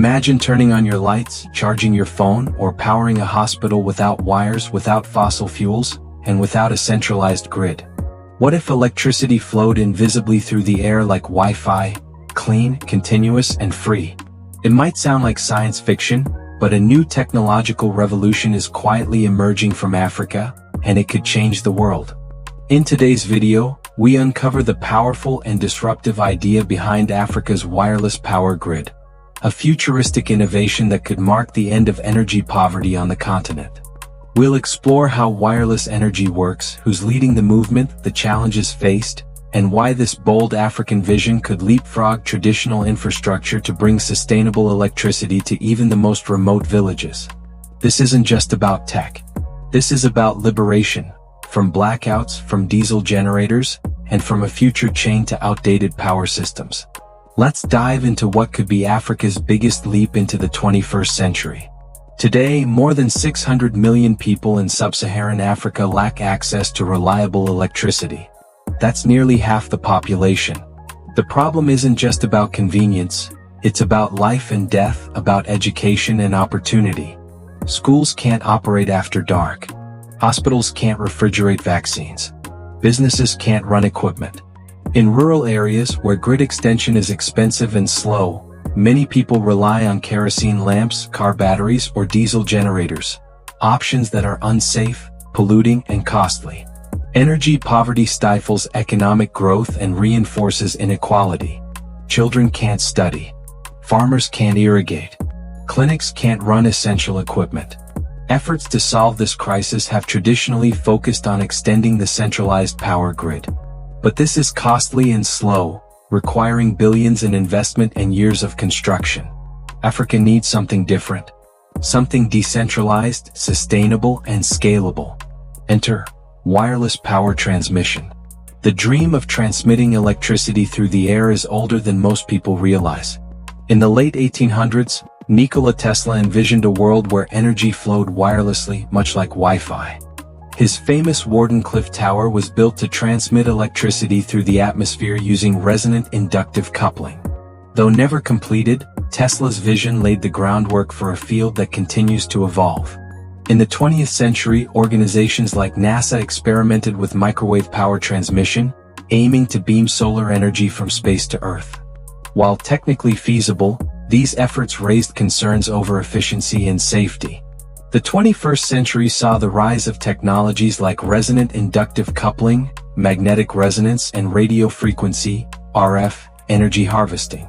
Imagine turning on your lights, charging your phone, or powering a hospital without wires, without fossil fuels, and without a centralized grid. What if electricity flowed invisibly through the air like Wi-Fi, clean, continuous, and free? It might sound like science fiction, but a new technological revolution is quietly emerging from Africa, and it could change the world. In today's video, we uncover the powerful and disruptive idea behind Africa's wireless power grid, a futuristic innovation that could mark the end of energy poverty on the continent. We'll explore how wireless energy works, who's leading the movement, the challenges faced, and why this bold African vision could leapfrog traditional infrastructure to bring sustainable electricity to even the most remote villages. This isn't just about tech. This is about liberation, from blackouts, from diesel generators, and from a future chained to outdated power systems. Let's dive into what could be Africa's biggest leap into the 21st century. Today, more than 600 million people in sub-Saharan Africa lack access to reliable electricity. That's nearly half the population. The problem isn't just about convenience, it's about life and death, about education and opportunity. Schools can't operate after dark. Hospitals can't refrigerate vaccines. Businesses can't run equipment. In rural areas where grid extension is expensive and slow, many people rely on kerosene lamps, car batteries, or diesel generators, options that are unsafe, polluting, and costly. Energy poverty stifles economic growth and reinforces inequality. Children can't study. Farmers can't irrigate. Clinics can't run essential equipment. Efforts to solve this crisis have traditionally focused on extending the centralized power grid. But this is costly and slow, requiring billions in investment and years of construction. Africa needs something different. Something decentralized, sustainable, and scalable. Enter wireless power transmission. The dream of transmitting electricity through the air is older than most people realize. In the late 1800s, Nikola Tesla envisioned a world where energy flowed wirelessly, much like Wi-Fi. His famous Wardenclyffe Tower was built to transmit electricity through the atmosphere using resonant inductive coupling. Though never completed, Tesla's vision laid the groundwork for a field that continues to evolve. In the 20th century, organizations like NASA experimented with microwave power transmission, aiming to beam solar energy from space to Earth. While technically feasible, these efforts raised concerns over efficiency and safety. The 21st century saw the rise of technologies like resonant inductive coupling, magnetic resonance, and radio frequency (RF) energy harvesting.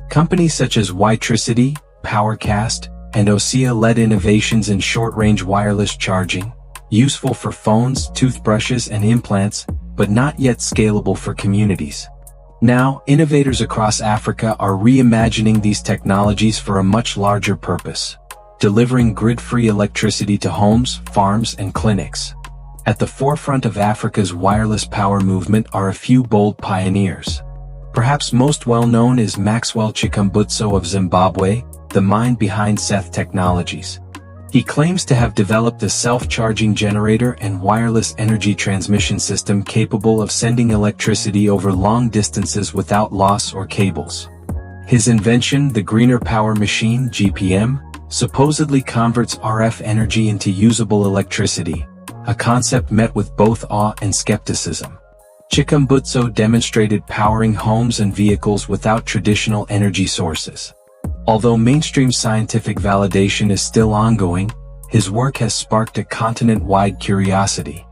Companies such as Witricity, PowerCast, and OSEA led innovations in short-range wireless charging, useful for phones, toothbrushes, and implants, but not yet scalable for communities. Now, innovators across Africa are reimagining these technologies for a much larger purpose, delivering grid-free electricity to homes, farms, and clinics. At the forefront of Africa's wireless power movement are a few bold pioneers. Perhaps most well-known is Maxwell Chikumbutso of Zimbabwe, the mind behind Seth Technologies. He claims to have developed a self-charging generator and wireless energy transmission system capable of sending electricity over long distances without loss or cables. His invention, the Greener Power Machine (GPM), supposedly converts RF energy into usable electricity, a concept met with both awe and skepticism. Chikumbutso demonstrated powering homes and vehicles without traditional energy sources. Although mainstream scientific validation is still ongoing, his work has sparked a continent-wide curiosity.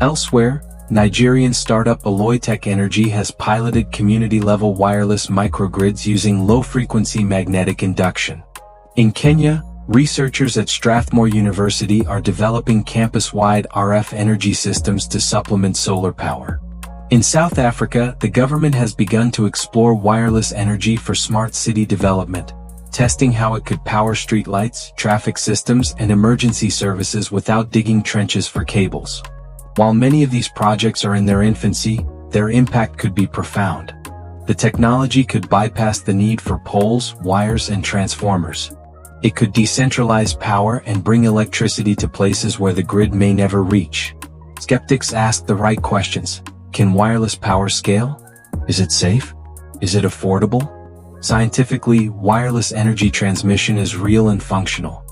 Elsewhere, Nigerian startup Aloitech Energy has piloted community-level wireless microgrids using low-frequency magnetic induction. In Kenya, researchers at Strathmore University are developing campus-wide RF energy systems to supplement solar power. In South Africa, the government has begun to explore wireless energy for smart city development, testing how it could power streetlights, traffic systems, and emergency services without digging trenches for cables. While many of these projects are in their infancy, their impact could be profound. The technology could bypass the need for poles, wires, and transformers. It could decentralize power and bring electricity to places where the grid may never reach. Skeptics ask the right questions. Can wireless power scale? Is it safe? Is it affordable? Scientifically, wireless energy transmission is real and functional.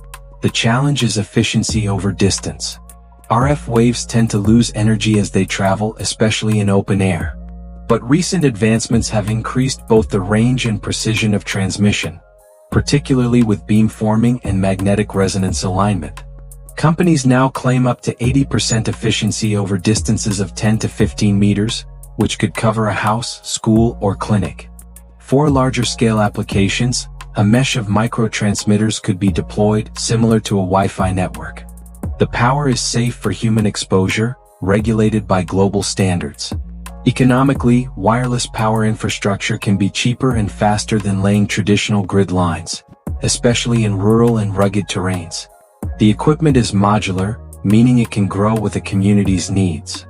The challenge is efficiency over distance. RF waves tend to lose energy as they travel, especially in open air. But recent advancements have increased both the range and precision of transmission, particularly with beamforming and magnetic resonance alignment. Companies now claim up to 80% efficiency over distances of 10 to 15 meters, which could cover a house, school, or clinic. For larger-scale applications, a mesh of microtransmitters could be deployed, similar to a Wi-Fi network. The power is safe for human exposure, regulated by global standards. Economically, wireless power infrastructure can be cheaper and faster than laying traditional grid lines, especially in rural and rugged terrains. The equipment is modular, meaning it can grow with a community's needs.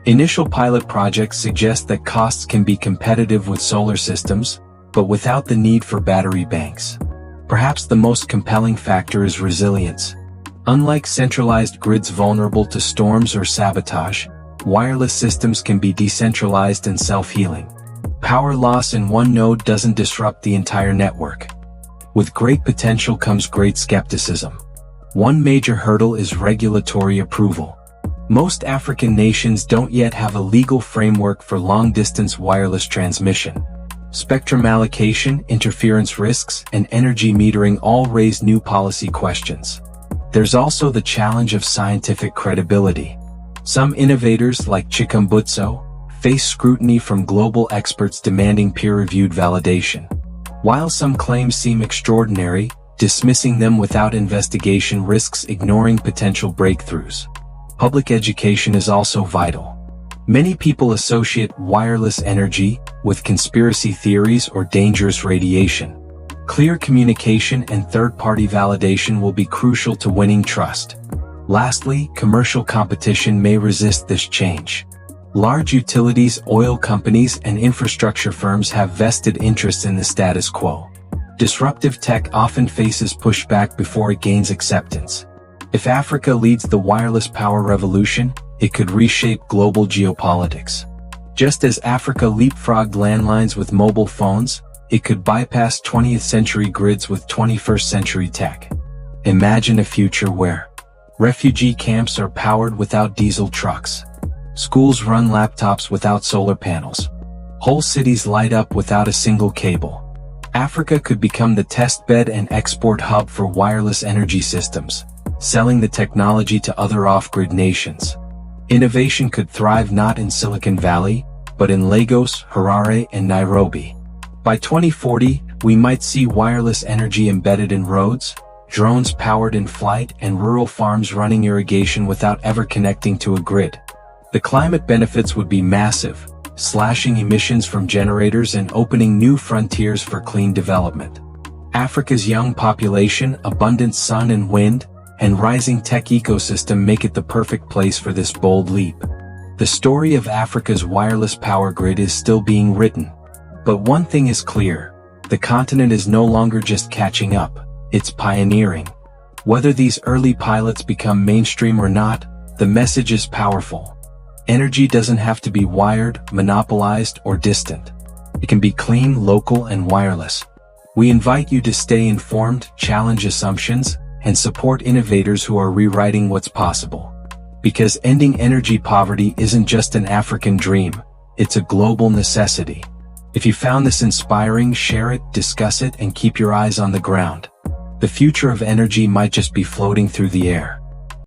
Initial pilot projects suggest that costs can be competitive with solar systems, but without the need for battery banks. Perhaps the most compelling factor is resilience. Unlike centralized grids vulnerable to storms or sabotage, wireless systems can be decentralized and self-healing. Power loss in one node doesn't disrupt the entire network. With great potential comes great skepticism. One major hurdle is regulatory approval. Most African nations don't yet have a legal framework for long-distance wireless transmission. Spectrum allocation, interference risks, and energy metering all raise new policy questions. There's also the challenge of scientific credibility. Some innovators, like Chikumbutso, face scrutiny from global experts demanding peer-reviewed validation. While some claims seem extraordinary, dismissing them without investigation risks ignoring potential breakthroughs. Public education is also vital. Many people associate wireless energy with conspiracy theories or dangerous radiation. Clear communication and third-party validation will be crucial to winning trust. Lastly, commercial competition may resist this change. Large utilities, oil companies, and infrastructure firms have vested interests in the status quo. Disruptive tech often faces pushback before it gains acceptance. If Africa leads the wireless power revolution, it could reshape global geopolitics. Just as Africa leapfrogged landlines with mobile phones, it could bypass 20th century grids with 21st century tech. Imagine a future where refugee camps are powered without diesel trucks. Schools run laptops without solar panels. Whole cities light up without a single cable. Africa could become the testbed and export hub for wireless energy systems, selling the technology to other off-grid nations. Innovation could thrive not in Silicon Valley, but in Lagos, Harare, and Nairobi. By 2040, we might see wireless energy embedded in roads, drones powered in flight, and rural farms running irrigation without ever connecting to a grid. The climate benefits would be massive, slashing emissions from generators and opening new frontiers for clean development. Africa's young population, abundant sun and wind, and rising tech ecosystem make it the perfect place for this bold leap. The story of Africa's wireless power grid is still being written. But one thing is clear, the continent is no longer just catching up, it's pioneering. Whether these early pilots become mainstream or not, the message is powerful. Energy doesn't have to be wired, monopolized, or distant. It can be clean, local, and wireless. We invite you to stay informed, challenge assumptions, and support innovators who are rewriting what's possible. Because ending energy poverty isn't just an African dream, it's a global necessity. If you found this inspiring, share it, discuss it, and keep your eyes on the ground. The future of energy might just be floating through the air.